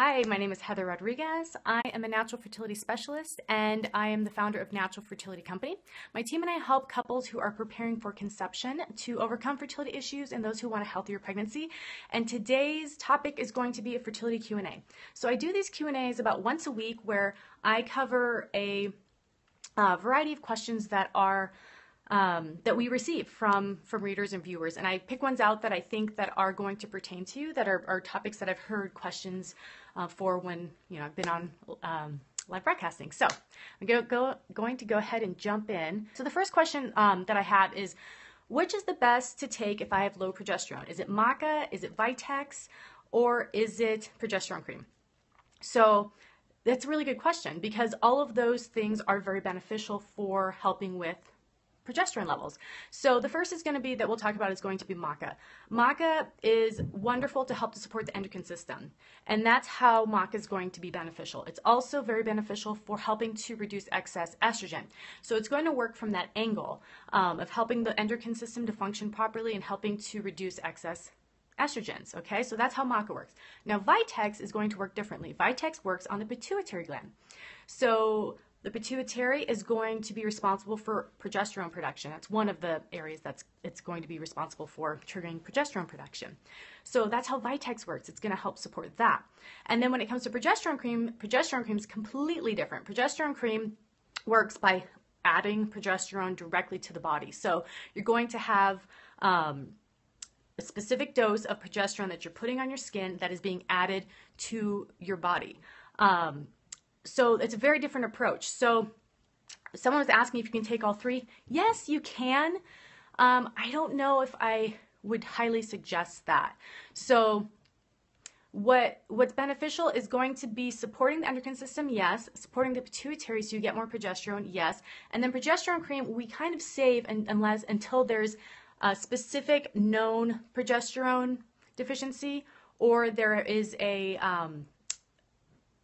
Hi, my name is Hethir Rodriguez. I am a natural fertility specialist and I am the founder of Natural Fertility Company. My team and I help couples who are preparing for conception to overcome fertility issues and those who want a healthier pregnancy. And today's topic is going to be a fertility Q&A. So I do these Q&As about once a week where I cover a variety of questions that are that we receive from readers and viewers, and I pick ones out that I think that are going to pertain to you, that are topics that I've heard questions for when I've been on live broadcasting. So I'm going to go ahead and jump in. So the first question that I have is, which is the best to take if I have low progesterone? Is it maca, is it Vitex, or is it progesterone cream? So that's a really good question because all of those things are very beneficial for helping with progesterone levels. So the first is going to be that we'll talk about is going to be maca. Maca is wonderful to help to support the endocrine system, and that's how maca is going to be beneficial. It's also very beneficial for helping to reduce excess estrogen. So it's going to work from that angle of helping the endocrine system to function properly and helping to reduce excess estrogens. Okay, so that's how maca works. Now Vitex is going to work differently. Vitex works on the pituitary gland. So the pituitary is going to be responsible for progesterone production. That's one of the areas it's going to be responsible for triggering progesterone production. So that's how Vitex works. It's going to help support that. And then when it comes to progesterone cream is completely different. Progesterone cream works by adding progesterone directly to the body. So you're going to have a specific dose of progesterone that you're putting on your skin that is being added to your body. So it's a very different approach. So someone was asking if you can take all three. Yes, you can. I don't know if I would highly suggest that. So what's beneficial is going to be supporting the endocrine system, yes. Supporting the pituitary so you get more progesterone, yes. And then progesterone cream we kind of save until there's a specific known progesterone deficiency, or there is a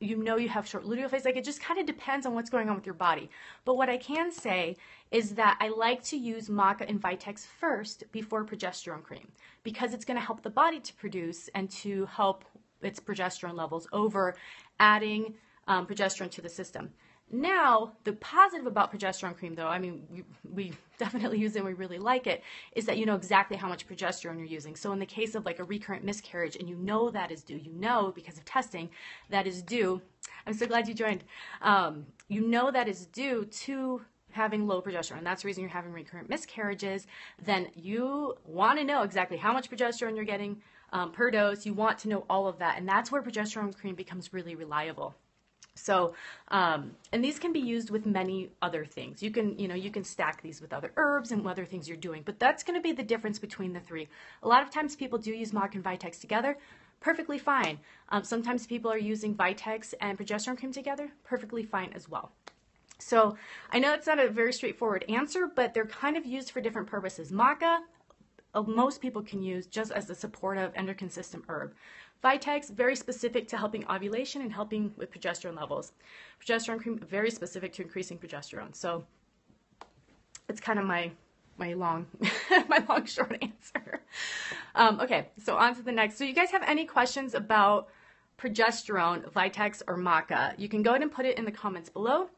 you have short luteal phase. Like, it just kind of depends on what's going on with your body. But what I can say is that I like to use maca and Vitex first before progesterone cream because it's going to help the body to produce and to help its progesterone levels over adding progesterone to the system. Now, the positive about progesterone cream, though, I mean, we definitely use it and we really like it, is that you know exactly how much progesterone you're using. So in the case of like a recurrent miscarriage, and you know that is due, because of testing, that is due. I'm so glad you joined. You know that is due to having low progesterone. That's the reason you're having recurrent miscarriages. Then you want to know exactly how much progesterone you're getting per dose. You want to know all of that, and that's where progesterone cream becomes really reliable. So, and these can be used with many other things. You can stack these with other herbs and other things you're doing, but that's going to be the difference between the three. A lot of times people do use maca and Vitex together, perfectly fine. Sometimes people are using Vitex and progesterone cream together, perfectly fine as well. So I know it's not a very straightforward answer, but they're kind of used for different purposes. Maca, most people can use just as a supportive endocrine system herb. Vitex, very specific to helping ovulation and helping with progesterone levels. Progesterone cream, very specific to increasing progesterone. So it's kind of my long short answer. Okay, so on to the next. So you guys have any questions about progesterone, Vitex, or maca? You can go ahead and put it in the comments below.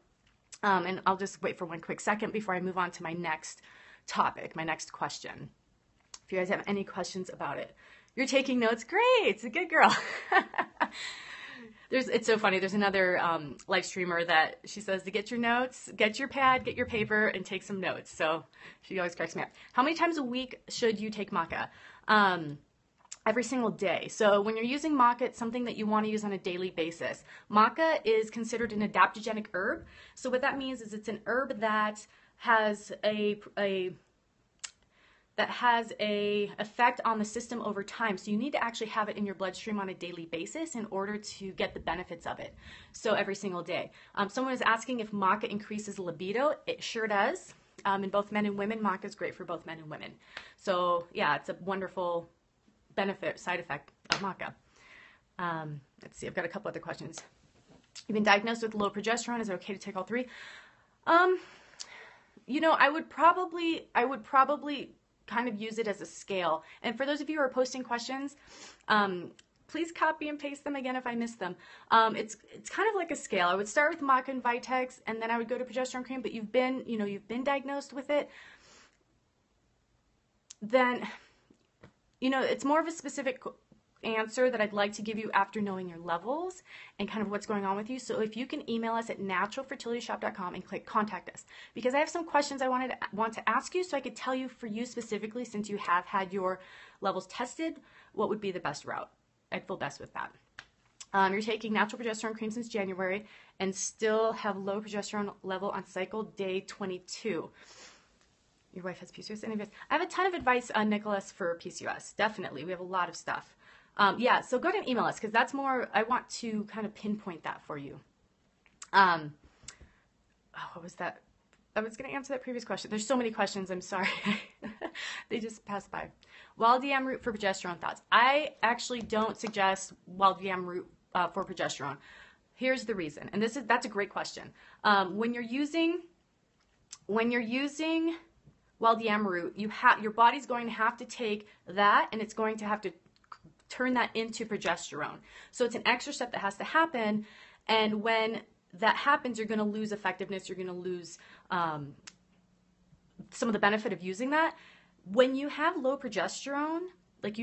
And I'll just wait for one quick second before I move on to my next topic, my next question. If you guys have any questions about it. You're taking notes? Great, it's a good girl. It's so funny. There's another live streamer that she says to get your notes, get your pad, get your paper, and take some notes. So she always cracks me up. How many times a week should you take maca? Every single day. So when you're using maca, it's something that you want to use on a daily basis. Maca is considered an adaptogenic herb. So what that means is it's an herb that has a effect on the system over time. So you need to actually have it in your bloodstream on a daily basis in order to get the benefits of it. So every single day. Someone was asking if maca increases libido. It sure does. In both men and women, maca is great for both men and women. So yeah, it's a wonderful benefit, side effect of maca. Let's see, I've got a couple other questions. You've been diagnosed with low progesterone. Is it okay to take all three? I would probably kind of use it as a scale. And for those of you who are posting questions, please copy and paste them again if I missed them. It's kind of like a scale. I would start with Maca and Vitex, and then I would go to progesterone cream, but you've been diagnosed with it, then, it's more of a specific answer that I'd like to give you after knowing your levels and kind of what's going on with you. So if you can email us at naturalfertilityshop.com and click contact us, because I have some questions I want to ask you so I could tell you for you specifically, since you have had your levels tested, what would be the best route. I'd feel best with that. You're taking natural progesterone cream since January and still have low progesterone level on cycle day 22. Your wife has PCOS. Anyways, I have a ton of advice, Nicholas, for PCOS. Definitely. We have a lot of stuff. Yeah, so go ahead and email us, because that's more, I want to kind of pinpoint that for you. What was that? I was going to answer that previous question. There's so many questions. I'm sorry. They just passed by. Wild yam root for progesterone thoughts. I actually don't suggest wild yam root for progesterone. Here's the reason, and that's a great question. When you're using wild yam root, your body's going to have to take that, and it's going to have to turn that into progesterone. So it's an extra step that has to happen, and when that happens, you're going to lose effectiveness. You're going to lose some of the benefit of using that. When you have low progesterone, like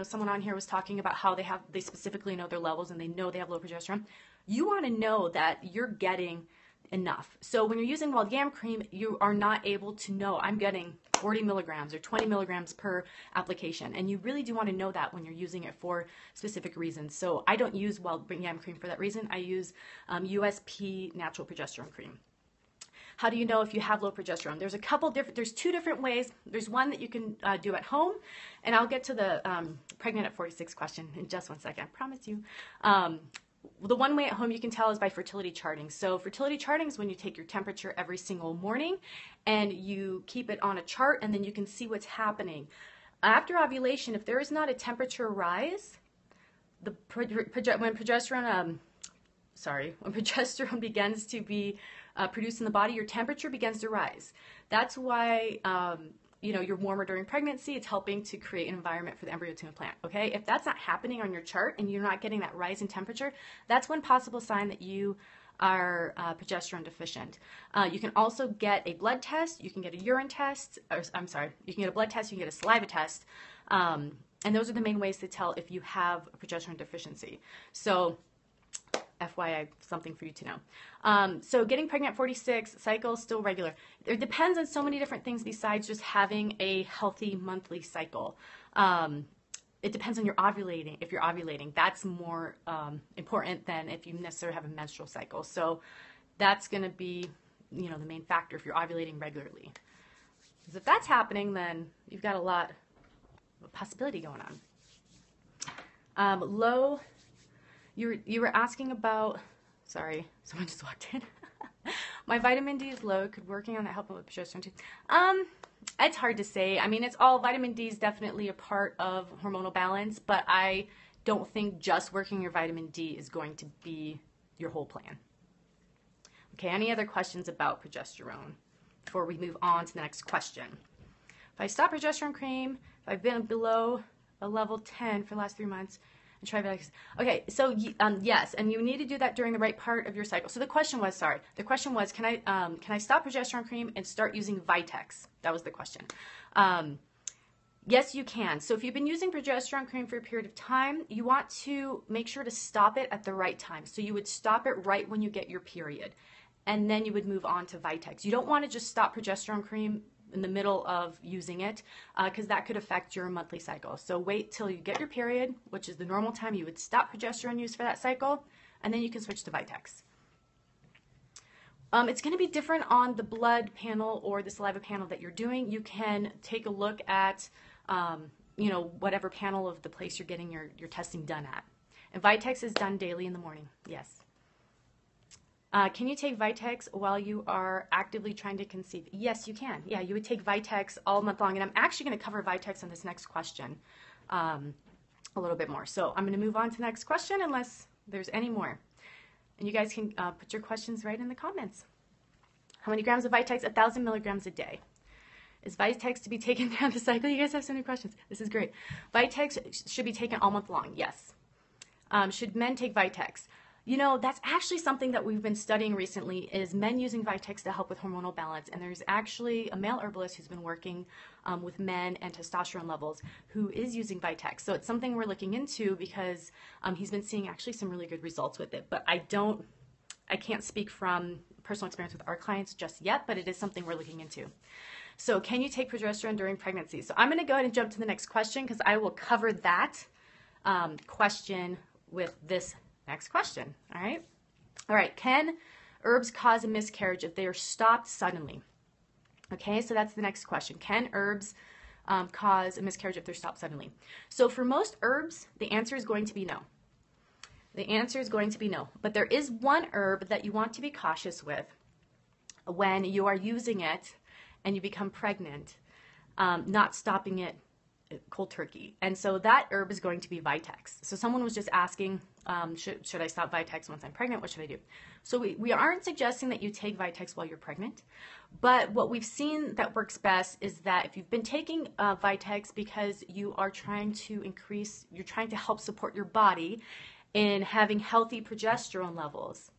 someone on here was talking about how they specifically know their levels and they know they have low progesterone. You want to know that you're getting enough. So when you're using wild yam cream, you are not able to know, I'm getting 40 milligrams or 20 milligrams per application. And you really do want to know that when you're using it for specific reasons. So I don't use wild yam cream for that reason. I use USP natural progesterone cream. How do you know if you have low progesterone? There's two different ways. There's one that you can do at home, and I'll get to the pregnant at 46 question in just one second, I promise you. The one way at home you can tell is by fertility charting. So fertility charting is when you take your temperature every single morning and you keep it on a chart, and then you can see what's happening. After ovulation, if there is not a temperature rise, when progesterone begins to be produced in the body, your temperature begins to rise. That's why you're warmer during pregnancy. It's helping to create an environment for the embryo to implant, okay? If that's not happening on your chart and you're not getting that rise in temperature, that's one possible sign that you are progesterone deficient. You can also get a blood test. You can get a urine test. You can get a blood test. You can get a saliva test. And those are the main ways to tell if you have a progesterone deficiency. So FYI, something for you to know. So getting pregnant at 46, cycle still regular. It depends on so many different things besides just having a healthy monthly cycle. It depends on your ovulating. If you're ovulating, that's more important than if you necessarily have a menstrual cycle. So that's going to be, the main factor if you're ovulating regularly. Because if that's happening, then you've got a lot of possibility going on. You were asking about, sorry, someone just walked in. My vitamin D is low. Could working on that help with progesterone too? It's hard to say. I mean, vitamin D is definitely a part of hormonal balance, but I don't think just working your vitamin D is going to be your whole plan. Okay, any other questions about progesterone before we move on to the next question? If I stop progesterone cream, if I've been below a level 10 for the last 3 months, and try Vitex. Okay, so yes, and you need to do that during the right part of your cycle. So the question was, can I stop progesterone cream and start using Vitex? That was the question. Yes, you can. So if you've been using progesterone cream for a period of time, you want to make sure to stop it at the right time. So you would stop it right when you get your period, and then you would move on to Vitex. You don't want to just stop progesterone cream in the middle of using it, because that could affect your monthly cycle. So wait till you get your period, which is the normal time you would stop progesterone use for that cycle, and then you can switch to Vitex. It's going to be different on the blood panel or the saliva panel that you're doing. You can take a look at, whatever panel of the place you're getting your testing done at. And Vitex is done daily in the morning, yes. Can you take Vitex while you are actively trying to conceive? Yes, you can. Yeah, you would take Vitex all month long. And I'm actually going to cover Vitex on this next question a little bit more. So I'm going to move on to the next question unless there's any more. And you guys can put your questions right in the comments. How many grams of Vitex? 1,000 milligrams a day. Is Vitex to be taken down the cycle? You guys have so many questions. This is great. Vitex should be taken all month long. Yes. Should men take Vitex? You know, that's actually something that we've been studying recently, is men using Vitex to help with hormonal balance. And there's actually a male herbalist who's been working with men and testosterone levels who is using Vitex. So it's something we're looking into because he's been seeing actually some really good results with it. But I can't speak from personal experience with our clients just yet, but it is something we're looking into. So can you take progesterone during pregnancy? So I'm going to go ahead and jump to the next question because I will cover that question with this next question. All right. All right. Can herbs cause a miscarriage if they are stopped suddenly? Okay. So that's the next question. Can herbs cause a miscarriage if they're stopped suddenly? So for most herbs, the answer is going to be no. The answer is going to be no. But there is one herb that you want to be cautious with when you are using it and you become pregnant, not stopping it cold turkey. And so that herb is going to be Vitex. So someone was just asking, should I stop Vitex once I'm pregnant? What should I do? So we aren't suggesting that you take Vitex while you're pregnant, but what we've seen that works best is that if you've been taking Vitex because you are trying to you're trying to help support your body in having healthy progesterone levels,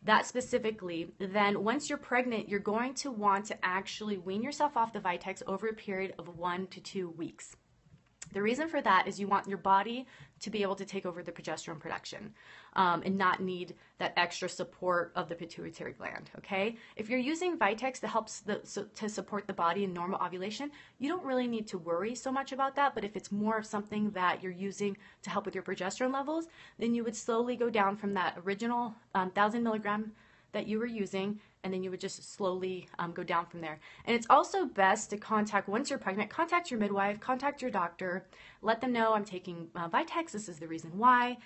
that specifically, then once you're pregnant, you're going to want to actually wean yourself off the Vitex over a period of 1 to 2 weeks. The reason for that is you want your body to be able to take over the progesterone production and not need that extra support of the pituitary gland, okay? If you're using Vitex that helps to support the body in normal ovulation, you don't really need to worry so much about that, but if it's more of something that you're using to help with your progesterone levels, then you would slowly go down from that original 1,000 milligram that you were using, and then you would just slowly go down from there. And it's also best to once you're pregnant, contact your midwife, contact your doctor, let them know I'm taking Vitex, this is the reason why,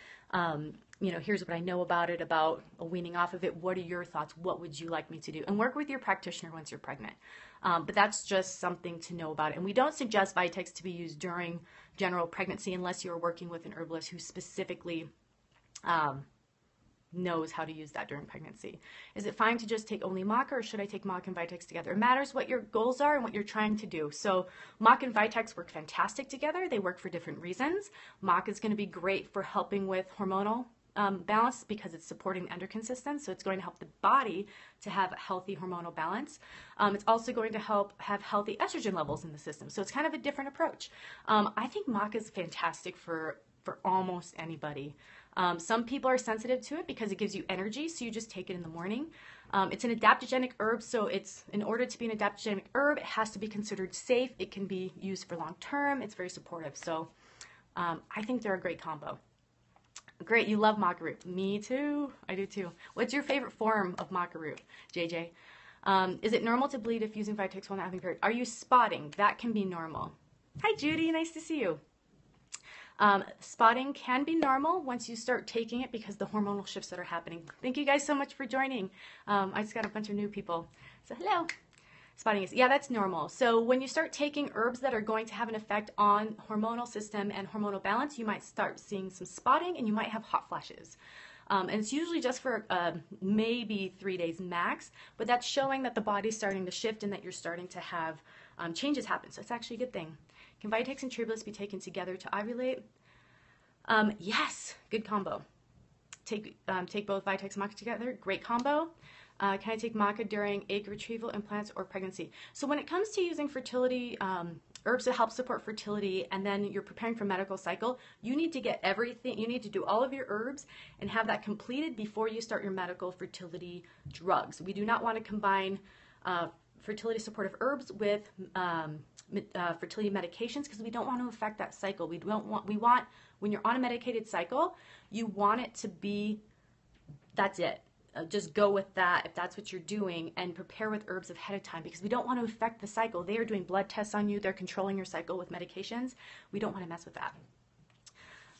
here's what I know about it, about weaning off of it, what are your thoughts, what would you like me to do? And work with your practitioner once you're pregnant. But that's just something to know about it. And we don't suggest Vitex to be used during general pregnancy unless you're working with an herbalist who specifically knows how to use that during pregnancy. Is it fine to just take only maca, or should I take maca and Vitex together? It matters what your goals are and what you're trying to do. So maca and Vitex work fantastic together. They work for different reasons. Maca is going to be great for helping with hormonal balance because it's supporting the endocrine system, so it's going to help the body to have a healthy hormonal balance. It's also going to help have healthy estrogen levels in the system, so it's kind of a different approach. I think maca is fantastic for almost anybody. Some people are sensitive to it because it gives you energy, so you just take it in the morning. It's an adaptogenic herb, so in order to be an adaptogenic herb, it has to be considered safe. It can be used for long term. It's very supportive, so I think they're a great combo. Great, you love maca root. Me too. I do too. What's your favorite form of maca root, JJ? Is it normal to bleed if using Vitex while not having period? Are you spotting? That can be normal. Hi, Judy. Nice to see you. Spotting can be normal once you start taking it because the hormonal shifts that are happening. Thank you guys so much for joining. I just got a bunch of new people. So hello. Spotting is, yeah, that's normal. So when you start taking herbs that are going to have an effect on hormonal system and hormonal balance, you might start seeing some spotting and you might have hot flashes. And it's usually just for maybe 3 days max, but that's showing that the body's starting to shift and that you're starting to have changes happen. So it's actually a good thing. Can Vitex and Tribulus be taken together to ovulate? Yes, good combo. Take both Vitex and maca together, great combo. Can I take maca during egg retrieval, implants, or pregnancy? So when it comes to using fertility herbs to help support fertility, and then you're preparing for medical cycle, you need to get everything, you need to do all of your herbs and have that completed before you start your medical fertility drugs. We do not want to combine fertility supportive herbs with fertility medications because we don't want to affect that cycle. We want, when you're on a medicated cycle, you want it to be, that's it. Just go with that if that's what you're doing, and prepare with herbs ahead of time because we don't want to affect the cycle. They are doing blood tests on you. They're controlling your cycle with medications. We don't want to mess with that.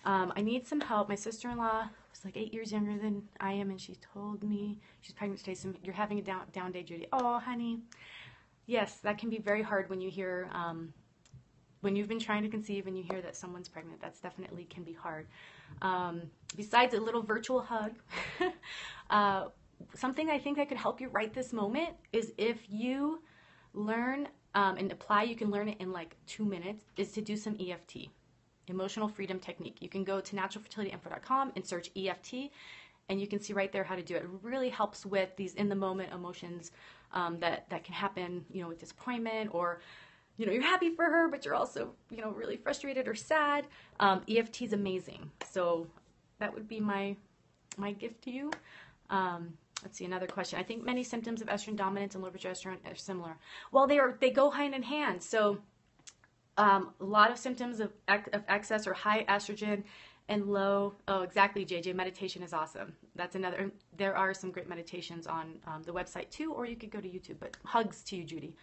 I need some help. My sister-in-law was like 8 years younger than I am, and she told me she's pregnant today. So you're having a down day, Judy. Oh, honey. Yes, that can be very hard when you hear, when you've been trying to conceive and you hear that someone's pregnant. That's definitely can be hard. Besides a little virtual hug, something I think that could help you right this moment is if you learn and apply, you can learn it in like 2 minutes, is to do some EFT. Emotional freedom technique. You can go to naturalfertilityinfo.com and search EFT, and you can see right there how to do it. It really helps with these in-the-moment emotions that can happen, with disappointment, or, you're happy for her, but you're also, really frustrated or sad. EFT is amazing. So that would be my gift to you. Let's see, another question. I think many symptoms of estrogen dominance and low progesterone are similar. Well, they go hand in hand. So a lot of symptoms of excess or high estrogen and low, oh, exactly, JJ, meditation is awesome. That's another, there are some great meditations on the website too, or you could go to YouTube, but hugs to you, Judy.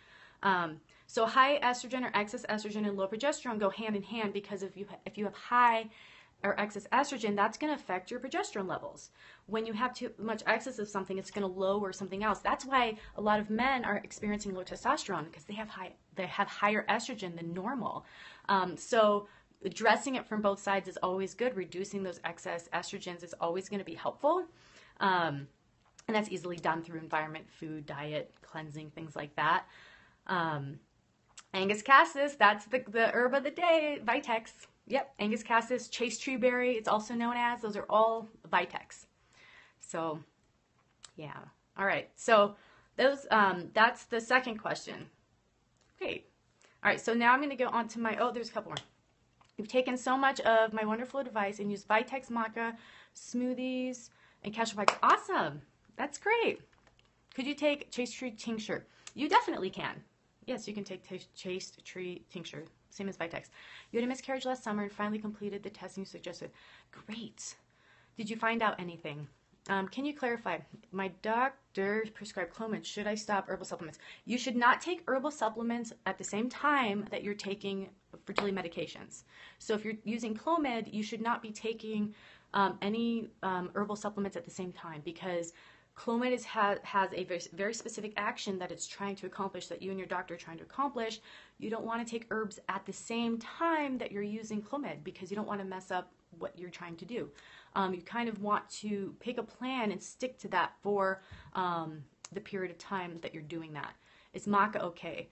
So high estrogen or excess estrogen and low progesterone go hand in hand, because if you have high or excess estrogen, that's going to affect your progesterone levels. When you have too much excess of something, it's going to lower something else. That's why a lot of men are experiencing low testosterone, because they have higher estrogen than normal. So addressing it from both sides is always good. Reducing those excess estrogens is always going to be helpful. And that's easily done through environment, food, diet, cleansing, things like that. Angus cassis, that's the herb of the day, Vitex. Yep, Angus cassis, chase tree berry, it's also known as. Those are all Vitex. So, yeah. All right. So those that's the second question. Great. All right. So now I'm going to go on to there's a couple more. You've taken so much of my wonderful advice and used Vitex maca, smoothies, and cashew Vitex. Awesome. That's great. Could you take chase tree tincture? You definitely can. Yes, you can take chase tree tincture, same as Vitex. You had a miscarriage last summer and finally completed the testing you suggested. Great. Did you find out anything? Can you clarify? My doctor prescribed Clomid. Should I stop herbal supplements? You should not take herbal supplements at the same time that you're taking fertility medications. So if you're using Clomid, you should not be taking any herbal supplements at the same time, because Clomid has a very specific action that it's trying to accomplish, that you and your doctor are trying to accomplish. You don't want to take herbs at the same time that you're using Clomid, because you don't want to mess up what you're trying to do. You kind of want to pick a plan and stick to that for the period of time that you're doing that. Is maca okay?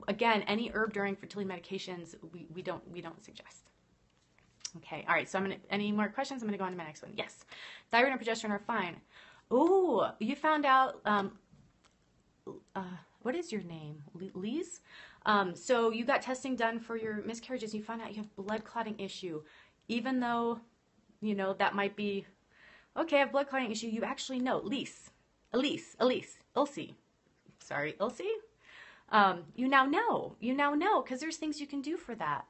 Again, any herb during fertility medications, we don't suggest. Okay, all right, so any more questions? I'm going to go on to my next one. Yes, thyroid and progesterone are fine. Oh, you found out, what is your name? Lise? So you got testing done for your miscarriages. You found out you have blood clotting issue. Even though, that might be, okay, I have blood clotting issue. You actually know. Ilse. Sorry, Ilse? You now know, because there's things you can do for that.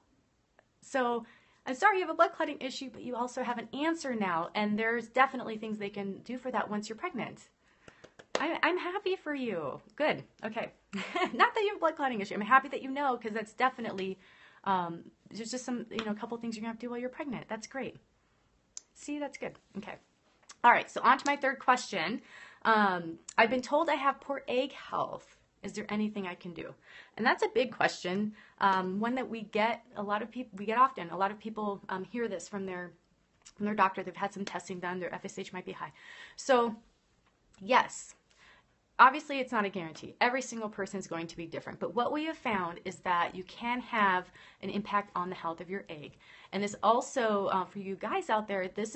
So I'm sorry you have a blood clotting issue, but you also have an answer now, and there's definitely things they can do for that once you're pregnant. I'm happy for you. Good. Okay. Not that you have a blood clotting issue. I'm happy that you know, because that's definitely, there's just some, a couple things you're going to have to do while you're pregnant. That's great. See, that's good. Okay. All right. So on to my third question. I've been told I have poor egg health. Is there anything I can do? And that's a big question. One that we get often. A lot of people hear this from their doctor. They've had some testing done. Their FSH might be high. So yes, obviously it's not a guarantee. Every single person is going to be different. But what we have found is that you can have an impact on the health of your egg. And this also, for you guys out there, this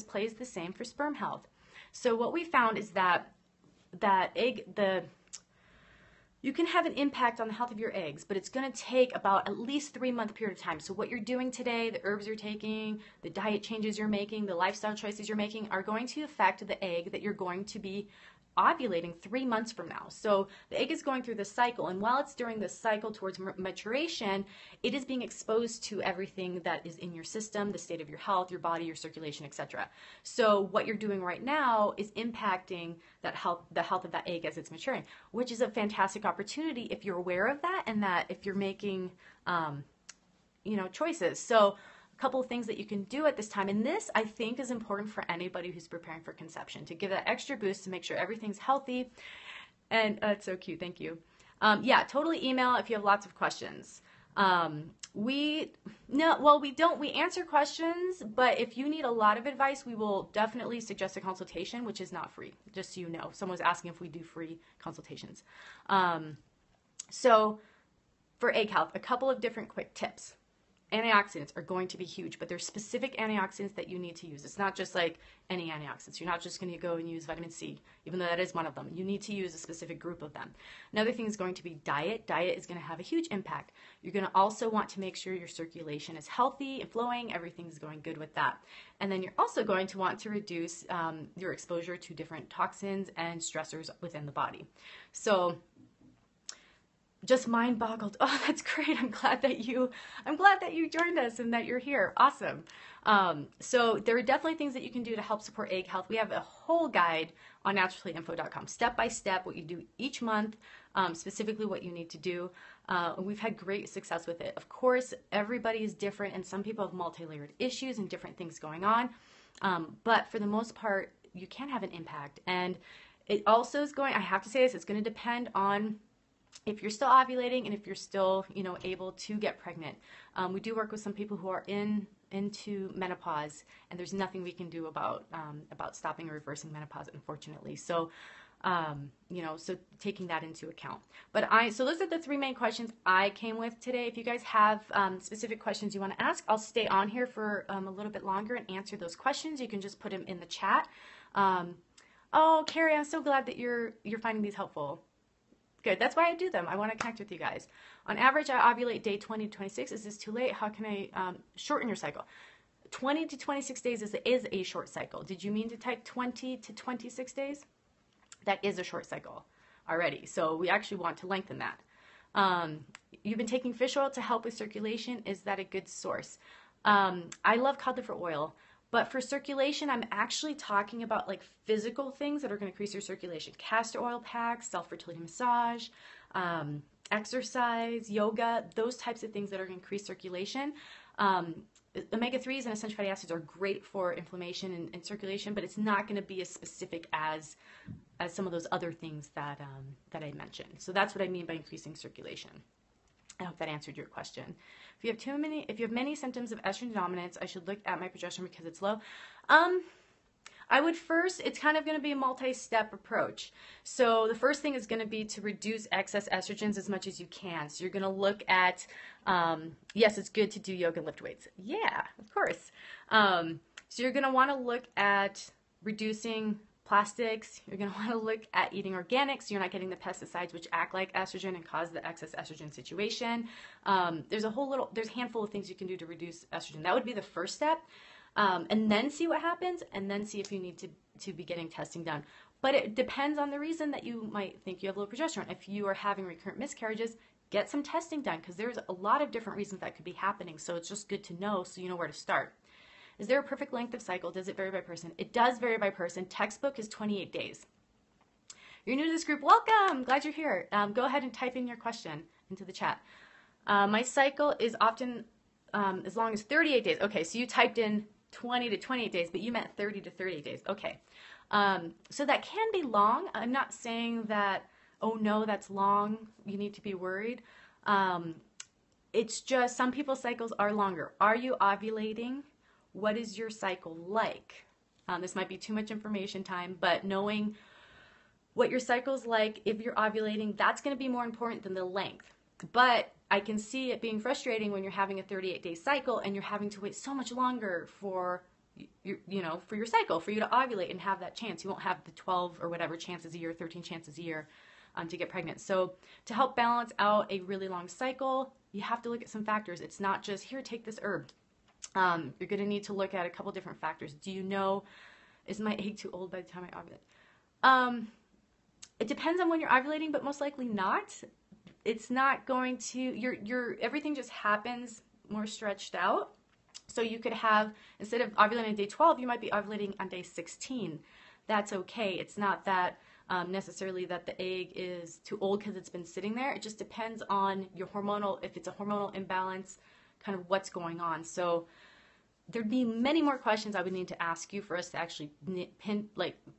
plays the same for sperm health. So what we found is that you can have an impact on the health of your eggs, but it's going to take about at least 3-month period of time. So what you're doing today, the herbs you're taking, the diet changes you're making, the lifestyle choices you're making are going to affect the egg that you're going to be ovulating 3 months from now. So the egg is going through this cycle, and while it's during this cycle towards maturation, it is being exposed to everything that is in your system, the state of your health, your body, your circulation, etc. So what you're doing right now is impacting the health of that egg as it's maturing, which is a fantastic opportunity if you're aware of that, and that if you're making choices. So couple of things that you can do at this time, and this I think is important for anybody who's preparing for conception, to give that extra boost to make sure everything's healthy. And it's so cute, thank you. Yeah, totally email if you have lots of questions. We answer questions, but if you need a lot of advice, we will definitely suggest a consultation, which is not free, just so you know. Someone was asking if we do free consultations. So For egg health, a couple of different quick tips. Antioxidants are going to be huge, but there's specific antioxidants that you need to use. It's not just like any antioxidants. You're not just going to go and use vitamin C, even though that is one of them. You need to use a specific group of them. Another thing is going to be diet. Diet is going to have a huge impact. You're going to also want to make sure your circulation is healthy and flowing. Everything's going good with that. And then you're also going to want to reduce your exposure to different toxins and stressors within the body. So just mind boggled. Oh, that's great. I'm glad that you joined us and that you're here. Awesome. So there are definitely things that you can do to help support egg health. We have a whole guide on naturalfillyinfo.com, step by step, what you do each month, specifically what you need to do. We've had great success with it. Of course, everybody is different and some people have multi-layered issues and different things going on. But for the most part, you can have an impact. And it also is going, I have to say this, it's going to depend on if you're still ovulating and if you're still, able to get pregnant. We do work with some people who are into menopause, and there's nothing we can do about stopping or reversing menopause, unfortunately. So, so taking that into account. So those are the three main questions I came with today. If you guys have specific questions you want to ask, I'll stay on here for a little bit longer and answer those questions. You can just put them in the chat. Oh, Carrie, I'm so glad that you're finding these helpful. Good. That's why I do them. I want to connect with you guys. On average, I ovulate day 20 to 26. Is this too late? How can I shorten your cycle? 20 to 26 days is a short cycle. Did you mean to type 20 to 26 days? That is a short cycle already. So we actually want to lengthen that. You've been taking fish oil to help with circulation. Is that a good source? I love cod liver oil. But for circulation, I'm actually talking about like physical things that are going to increase your circulation. Castor oil packs, self-fertility massage, exercise, yoga, those types of things that are going to increase circulation. Omega-3s and essential fatty acids are great for inflammation and circulation, but it's not going to be as specific as some of those other things that I mentioned. So that's what I mean by increasing circulation. I hope that answered your question. If you have many symptoms of estrogen dominance, I should look at my progesterone because it's low. I would first, it's kind of going to be a multi-step approach. So the first thing is going to be to reduce excess estrogens as much as you can. So you're going to look at, yes, it's good to do yoga and lift weights. Yeah, of course. So you're going to want to look at reducing plastics. You're going to want to look at eating organic so you're not getting the pesticides which act like estrogen and cause the excess estrogen situation. There's a handful of things you can do to reduce estrogen. That would be the first step. And then see what happens, and then see if you need to be getting testing done. But it depends on the reason that you might think you have low progesterone. If you are having recurrent miscarriages, get some testing done because there's a lot of different reasons that could be happening. So it's just good to know so you know where to start. Is there a perfect length of cycle? Does it vary by person? It does vary by person. Textbook is 28 days. You're new to this group. Welcome. Glad you're here. Go ahead and type in your question into the chat. My cycle is often as long as 38 days. Okay, so you typed in 20 to 28 days, but you meant 30 to 38 days. Okay. So that can be long. I'm not saying that, oh no, that's long, you need to be worried. It's just some people's cycles are longer. Are you ovulating? What is your cycle like? This might be too much information time, but knowing what your cycle's like, if you're ovulating, that's going to be more important than the length. But I can see it being frustrating when you're having a 38-day cycle and you're having to wait so much longer for your cycle, for you to ovulate and have that chance. You won't have the 12 or whatever chances a year, 13 chances a year to get pregnant. So to help balance out a really long cycle, you have to look at some factors. It's not just, here, take this herb. You're going to need to look at a couple different factors. Do you know, is my egg too old by the time I ovulate? It depends on when you're ovulating, but most likely not. It's not going to, everything just happens more stretched out. So you could have, instead of ovulating on day 12, you might be ovulating on day 16. That's okay. It's not that necessarily that the egg is too old because it's been sitting there. It just depends on your hormonal, if it's a hormonal imbalance, kind of what's going on. So there'd be many more questions I would need to ask you for us to actually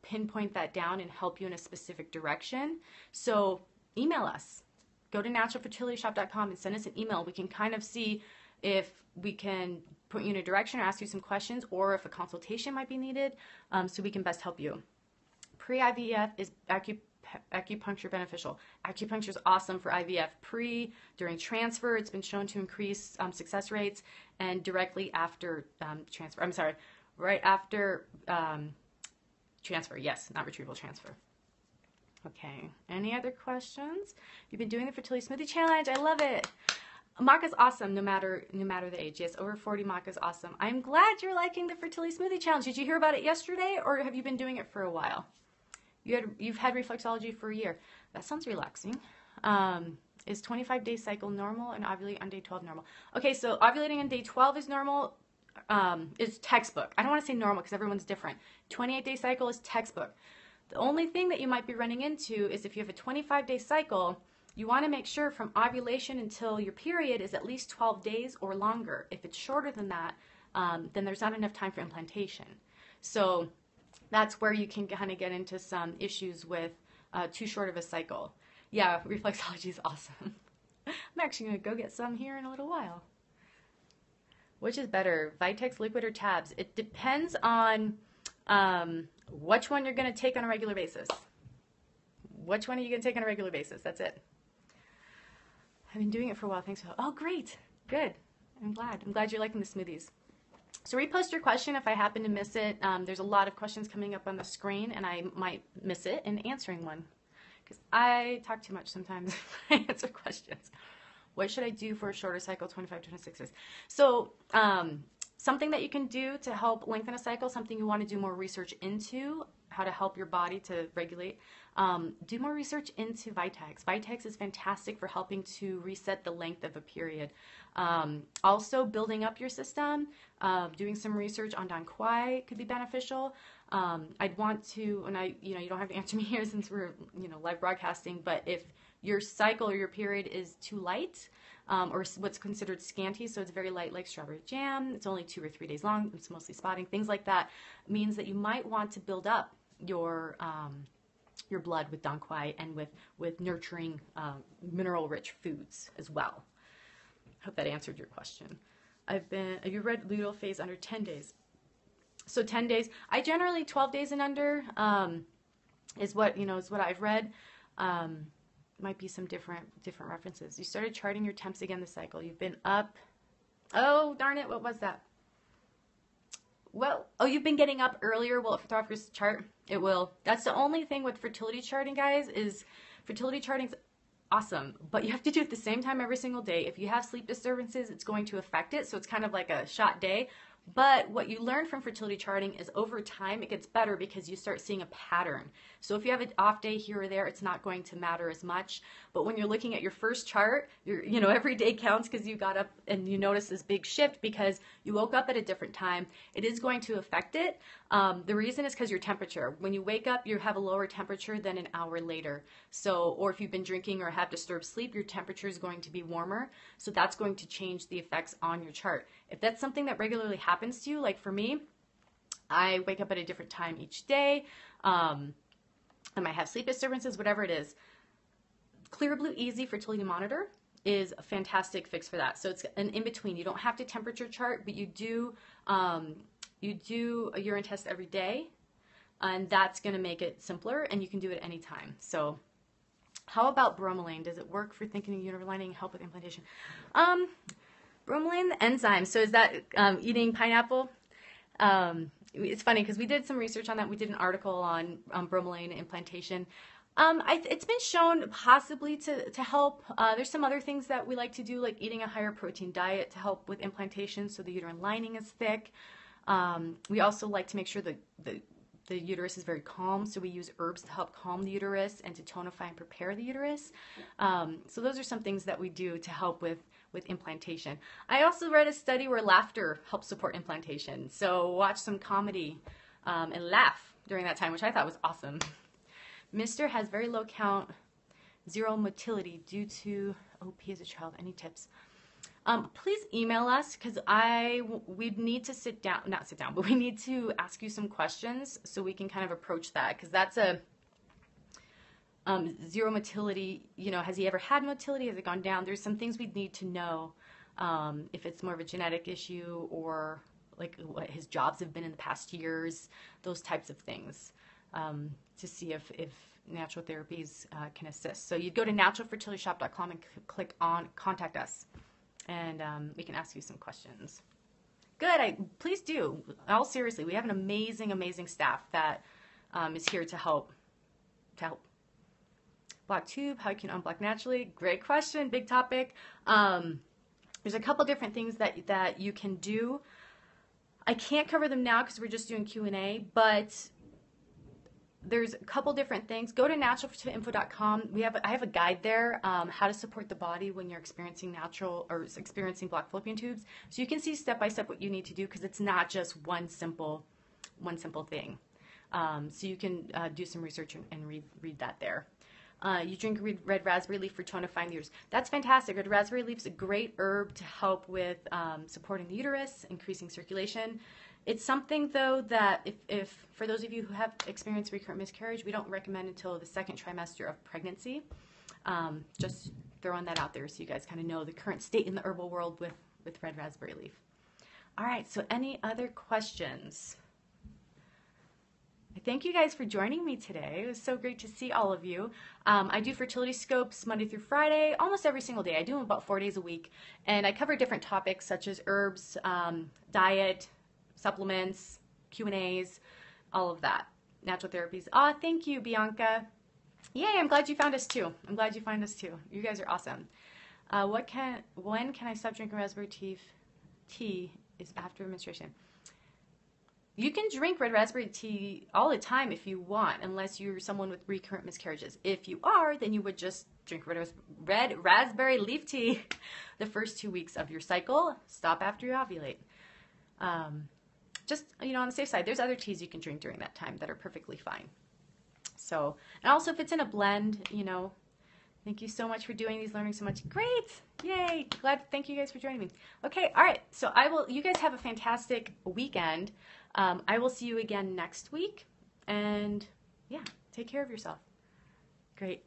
pinpoint that down and help you in a specific direction. So email us. Go to naturalfertilityshop.com and send us an email. We can kind of see if we can point you in a direction or ask you some questions, or if a consultation might be needed, so we can best help you. Pre-IVF is acupuncture beneficial? Acupuncture is awesome for IVF during transfer. It's been shown to increase success rates, and directly after transfer. I'm sorry, right after transfer. Yes, not retrieval, transfer. Okay, any other questions? You've been doing the Fertility Smoothie Challenge. I love it. Maca's awesome no matter the age. Yes, over 40 Maca's awesome. I'm glad you're liking the Fertility Smoothie Challenge. Did you hear about it yesterday, or have you been doing it for a while? You've had reflexology for a year. That sounds relaxing. Is 25-day cycle normal and ovulating on day 12 normal? Okay, so ovulating on day 12 is normal. Is textbook. I don't want to say normal because everyone's different. 28-day cycle is textbook. The only thing that you might be running into is if you have a 25-day cycle, you want to make sure from ovulation until your period is at least 12 days or longer. If it's shorter than that, then there's not enough time for implantation. So that's where you can kind of get into some issues with too short of a cycle. Yeah, reflexology is awesome. I'm actually going to go get some here in a little while. Which is better, Vitex liquid or tabs? It depends on which one you're going to take on a regular basis. Which one are you going to take on a regular basis? That's it. I've been doing it for a while. Thanks. Oh, great. Good. I'm glad you're liking the smoothies. So repost your question if I happen to miss it. There's a lot of questions coming up on the screen, and I might miss it in answering one. Because I talk too much sometimes when I answer questions. What should I do for a shorter cycle, 25, 26 days? So something that you can do to help lengthen a cycle, something you want to do more research into, how to help your body to regulate, do more research into Vitex. Vitex is fantastic for helping to reset the length of a period. Also, building up your system, doing some research on Dong Quai could be beneficial. I'd want to, and you don't have to answer me here since we're, live broadcasting, but if your cycle or your period is too light, or what's considered scanty, so it's very light like strawberry jam, it's only 2 or 3 days long, it's mostly spotting, things like that, means that you might want to build up your blood with Dong Quai and with nurturing mineral-rich foods as well. Hope that answered your question. You read luteal phase under 10 days. So 10 days, I generally 12 days and under is what I've read. Might be some different references. You started charting your temps again this cycle. You've been up. Oh, darn it. What was that? Well, you've been getting up earlier. Will it throw off your chart? It will. That's the only thing with fertility charting, guys, is fertility charting's awesome, but you have to do it at the same time every single day. If you have sleep disturbances, it's going to affect it. So it's kind of like a shot day. But what you learn from fertility charting is over time it gets better because you start seeing a pattern. So if you have an off day here or there, it's not going to matter as much. But when you're looking at your first chart, every day counts because you got up and you notice this big shift because you woke up at a different time. It is going to affect it. The reason is because your temperature. When you wake up, you have a lower temperature than an hour later. So, or if you've been drinking or have disturbed sleep, your temperature is going to be warmer. So that's going to change the effects on your chart. If that's something that regularly happens to you, like for me, I wake up at a different time each day. I might have sleep disturbances, whatever it is. Clear Blue Easy Fertility Monitor is a fantastic fix for that. So it's an in-between. You don't have to temperature chart, but you do a urine test every day, and that's going to make it simpler, and you can do it anytime. So how about bromelain? Does it work for thickening uterine lining, help with implantation? Bromelain, the enzyme. So is that eating pineapple? It's funny because we did some research on that. We did an article on bromelain implantation. It's been shown possibly to help. There's some other things that we like to do, like eating a higher protein diet to help with implantation so the uterine lining is thick. We also like to make sure that the uterus is very calm, so we use herbs to help calm the uterus and to tonify and prepare the uterus. So those are some things that we do to help with implantation. I also read a study where laughter helps support implantation. So watch some comedy and laugh during that time, which I thought was awesome. Mr. has very low count, zero motility due to OP as a child. Any tips? Please email us because we'd need to not sit down, but we need to ask you some questions so we can kind of approach that, because that's a zero motility. Has he ever had motility? Has it gone down? There's some things we'd need to know if it's more of a genetic issue or like what his jobs have been in the past years, those types of things, to see if natural therapies can assist. So you'd go to naturalfertilityshop.com and click on Contact Us, and we can ask you some questions. Good. Please do. All seriously, we have an amazing, amazing staff that is here to help. Block tube, how you can unblock naturally. Great question. Big topic. There's a couple different things that you can do. I can't cover them now because we're just doing Q&A, but there's a couple different things. Go to naturalfertilityinfo.com. I have a guide there, how to support the body when you're experiencing blocked fallopian tubes. So you can see step by step what you need to do, because it's not just one simple thing. So you can do some research and read that there. You drink red raspberry leaf for tonifying the uterus. That's fantastic. Red raspberry leaf is a great herb to help with supporting the uterus, increasing circulation. It's something, though, that if for those of you who have experienced recurrent miscarriage, we don't recommend until the second trimester of pregnancy. Just throwing that out there so you guys kind of know the current state in the herbal world with red raspberry leaf. All right, so any other questions? Thank you guys for joining me today. It was so great to see all of you. I do fertility scopes Monday through Friday, almost every single day. I do them about 4 days a week, and I cover different topics such as herbs, diet, supplements, Q&As, all of that. Natural therapies. Thank you, Bianca. Yay, I'm glad you found us too. I'm glad you find us too. You guys are awesome. When can I stop drinking raspberry tea is after menstruation? You can drink red raspberry tea all the time if you want, unless you're someone with recurrent miscarriages. If you are, then you would just drink red raspberry leaf tea the first 2 weeks of your cycle. Stop after you ovulate. Just, on the safe side, there's other teas you can drink during that time that are perfectly fine. So, and also if it's in a blend, thank you so much for doing these, learning so much. Great. Yay. Thank you guys for joining me. Okay. All right. So you guys have a fantastic weekend. I will see you again next week, and yeah, take care of yourself. Great.